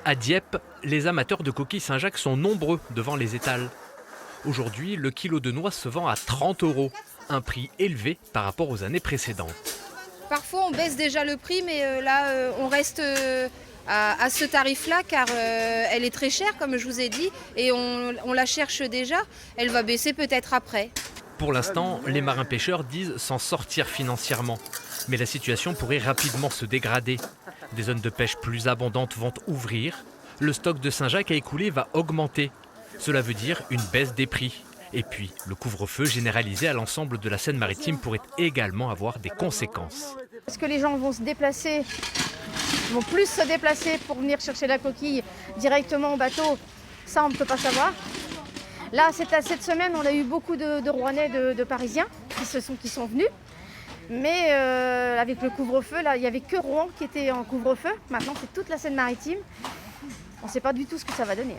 À Dieppe, les amateurs de coquilles Saint-Jacques sont nombreux devant les étals. Aujourd'hui, le kilo de noix se vend à 30 euros, un prix élevé par rapport aux années précédentes. Parfois, on baisse déjà le prix, mais là, on reste à ce tarif-là car elle est très chère, comme je vous ai dit, et on la cherche déjà. Elle va baisser peut-être après. Pour l'instant, les marins-pêcheurs disent s'en sortir financièrement. Mais la situation pourrait rapidement se dégrader. Des zones de pêche plus abondantes vont ouvrir. Le stock de Saint-Jacques à écouler va augmenter. Cela veut dire une baisse des prix. Et puis, le couvre-feu généralisé à l'ensemble de la Seine-Maritime pourrait également avoir des conséquences. Est-ce que les gens vont se déplacer, vont plus se déplacer pour venir chercher la coquille directement au bateau? Ça, on ne peut pas savoir. Là, cette semaine, on a eu beaucoup de Rouennais, de Parisiens qui sont venus. Mais avec le couvre-feu, là, il n'y avait que Rouen qui était en couvre-feu. Maintenant, c'est toute la Seine-Maritime. On ne sait pas du tout ce que ça va donner.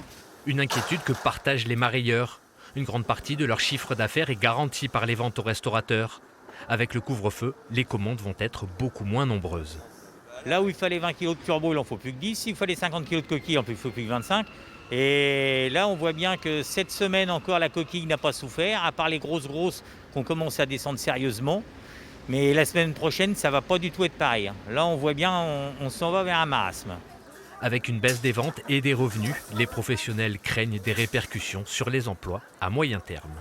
Une inquiétude que partagent les marailleurs. Une grande partie de leur chiffre d'affaires est garantie par les ventes aux restaurateurs. Avec le couvre-feu, les commandes vont être beaucoup moins nombreuses. Là où il fallait 20 kg de turbo, il n'en faut plus que 10. S'il fallait 50 kg de coquille, il n'en faut plus que 25. Et là, on voit bien que cette semaine encore, la coquille n'a pas souffert, à part les grosses qu'on commence à descendre sérieusement. Mais la semaine prochaine, ça ne va pas du tout être pareil. Là, on voit bien, on s'en va vers un marasme. Avec une baisse des ventes et des revenus, les professionnels craignent des répercussions sur les emplois à moyen terme.